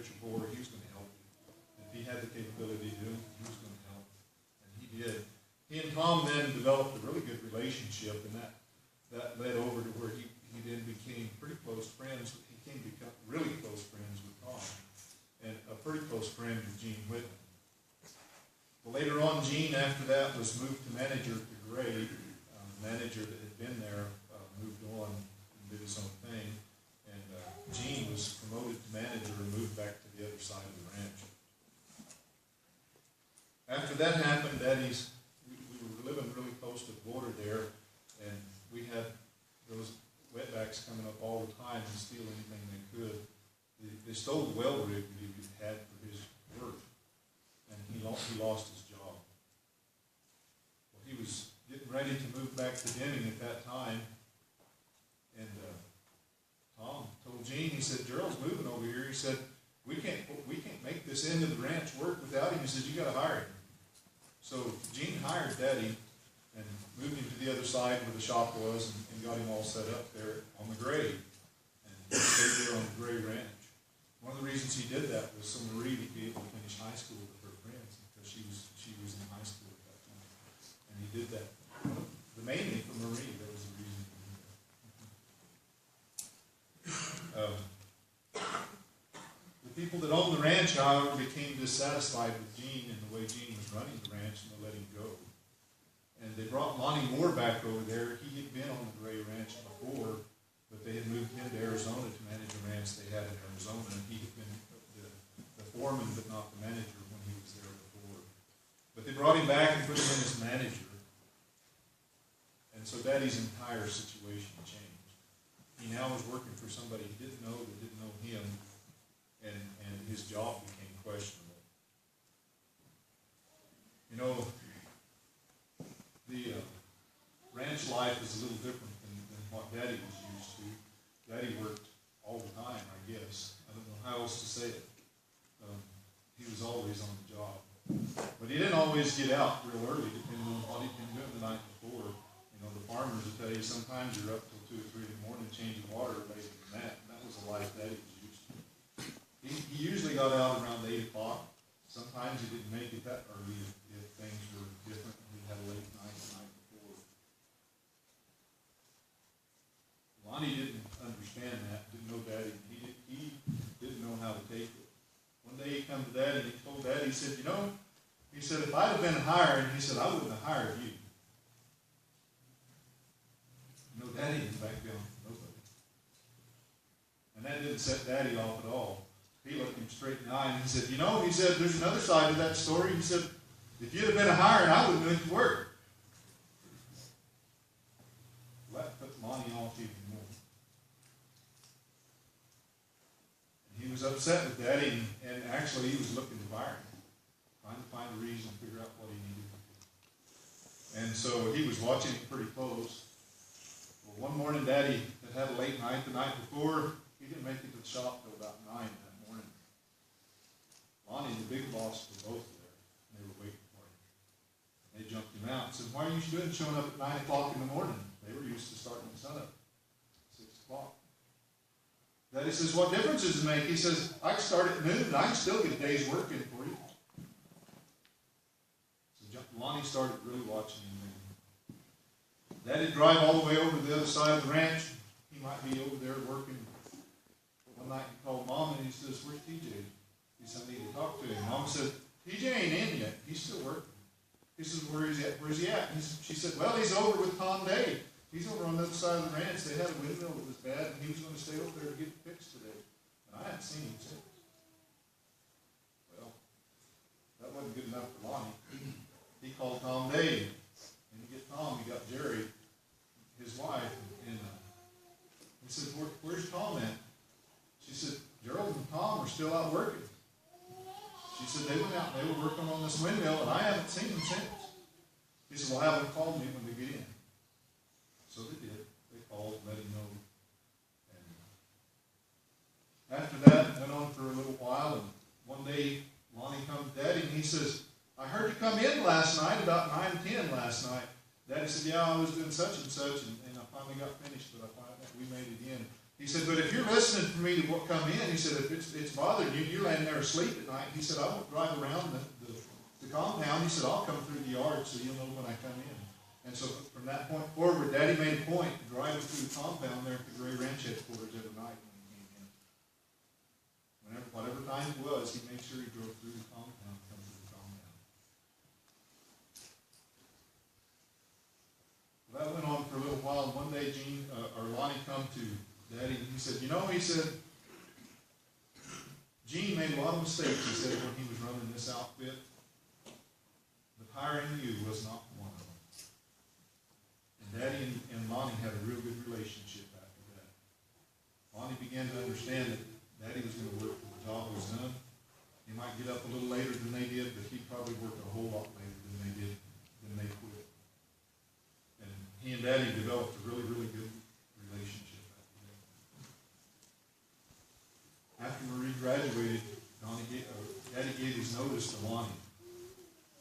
pitcher bore, he was going to help you. If he had the capability to do it, he was going to help. And he did. He and Tom then developed a really good relationship, and that led over to where he then became pretty close friends. He came to become really close friends with Tom, and a pretty close friend with Gene Whitman. Well, later on, Gene, after that, was moved to manager to Gray. The manager that had been there moved on and did his own thing, and Gene was promoted to manager and moved back to the other side of the ranch. After that happened, we were living really close to the border there, and we had those wetbacks coming up all the time and steal anything they could. They stole the well rig that he had for his work, and he lost his job. Well, he was getting ready to move back to Deming at that time, and Tom told Gene, he said, Gerald's moving over here. He said, we can't make this end of the ranch work without him. He says, you got to hire him. So Gene hired Daddy and moved him to the other side where the shop was, and got him all set up there on the Gray, and he stayed there on the Gray Ranch. One of the reasons he did that was so Marie would be able to finish high school with her friends, because she was in high school at that time, and he did that mainly for Marie. That was the reason he did that. The people that owned the ranch, however, became dissatisfied with Gene and the way Gene was running the ranch, and they let him go. And they brought Lonnie Moore back over there. He had been on the Gray Ranch before, but they had moved him to Arizona to manage a ranch they had in Arizona, and he had been the foreman but not the manager when he was there before. But they brought him back and put him in as manager. And so Daddy's entire situation changed. He now was working for somebody he didn't know that didn't know him, and his job became questionable. You know, the ranch life is a little different than what Daddy was used to. Daddy worked all the time, I guess. I don't know how else to say it. He was always on the job. But he didn't always get out real early, depending on what he'd been doing the night before. You know, the farmers would tell you sometimes you're up till 2 or 3 in the morning changing water later than that. And that was the life Daddy was used to. He usually got out around 8 o'clock. Sometimes he didn't make it that early if things were different and he had a late night the night before. Lonnie didn't understand that, didn't know Daddy. He didn't know how to take it. One day he come to Daddy and he told Daddy, he said, you know, he said, if I'd have been hired, he said, I wouldn't have hired you. You know, Daddy didn't back down from nobody. And that didn't set Daddy off at all. He looked him straight in the eye and he said, you know, he said, there's another side to that story. He said, if you'd have been a hired, I wouldn't have went to work. Well, that put Lonnie off even more. And he was upset with Daddy, and actually he was looking to fire him, trying to find a reason to figure out what he needed to do. And so he was watching it pretty close. Well, one morning Daddy had a late night the night before. He didn't make it to the shop till about 9 that morning. Lonnie and the big boss were both there, and they were waiting for him. And they jumped him out and said, why are you showing up at 9 o'clock in the morning? They were used to starting the sun up at 6 o'clock. Daddy says, what difference does it make? He says, I can start at noon, and I can still get a day's work in for you. So Lonnie started really watching him. Daddy'd drive all the way over to the other side of the ranch. He might be over there working. One night he called Mom and he says, where's TJ? He said, I need to talk to him. Mom said, TJ ain't in yet. He's still working. He says, where's he at? She said, well, he's over with Tom Day. He's over on the other side of the ranch. They had a windmill that was bad, and he was going to stay over there to get it fixed today. And I haven't seen him since. Well, that wasn't good enough for Lonnie. He called Tom Day. And to get Tom, he got Jerry, his wife, and he said, where's Tom at? She said, Gerald and Tom are still out working. She said, they went out and they were working on this windmill, and I haven't seen them since. He said, well, have them call me when they get in. So they did. They called, let him know. And after that, it went on for a little while, and one day, Lonnie come to Daddy, and he says, I heard you come in last night, about 9:10 last night. Daddy said, yeah, I was doing such and such, and I finally got finished, but I found out we made it in. He said, but if you're listening for me to what come in, he said, if it's bothering you, you're laying there asleep at night. He said, I won't drive around the compound. He said, I'll come through the yard so you'll know when I come in. And so from that point forward, Daddy made a point to drive through the compound there at the Gray Ranch headquarters every night when he came in. Whatever time it was, he made sure he drove through the compound, come through the compound. Well, that went on for a little while. One day, Lonnie come to Daddy, and he said, he said, Gene made a lot of mistakes, he said, when he was running this outfit, but hiring you was not one of them. And Daddy and Lonnie had a real good relationship after that. Lonnie began to understand that Daddy was going to work till the job was done. He might get up a little later than they did, but he'd probably work a whole lot later than they quit. And he and Daddy developed a really, really good relationship. After Marie graduated, Daddy gave his notice to Lonnie.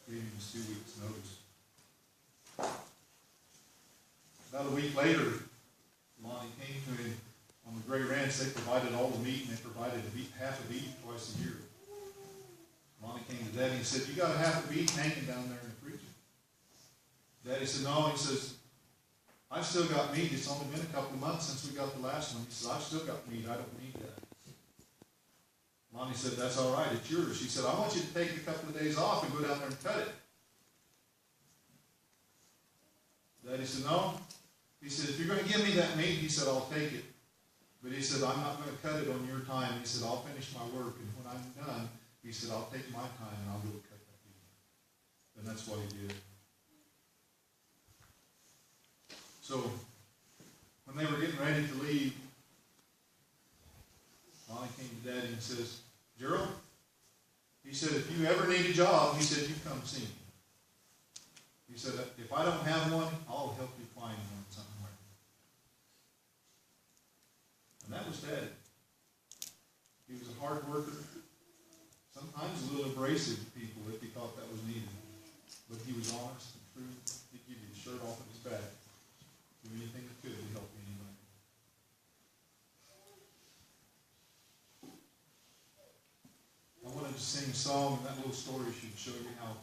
Gave him his 2 weeks' notice. About a week later, Lonnie came to him on the Gray Ranch. They provided all the meat, and they provided half a beef twice a year. Lonnie came to Daddy and said, you got a half a beef hanging down there in the freezer. Daddy said, no. He says, I've still got meat. It's only been a couple of months since we got the last one. He says, I've still got meat. I don't need that. Lonnie said, that's all right, it's yours. She said, I want you to take a couple of days off and go down there and cut it. Daddy said, no. He said, if you're going to give me that meat, he said, I'll take it. But he said, I'm not going to cut it on your time. He said, I'll finish my work, and when I'm done, he said, I'll take my time and I'll go cut that meat. And that's what he did. So, when they were getting ready to leave, Lonnie came to Daddy and says, Gerald, he said, if you ever need a job, he said, you come see me. He said, if I don't have one, I'll help you find one somewhere. And that was Daddy. He was a hard worker, sometimes a little abrasive to people if he thought that was needed. But he was honest and true. He'd give you the shirt off of his back. Do anything he could to help anybody. I wanted to sing a song, and that little story should show you how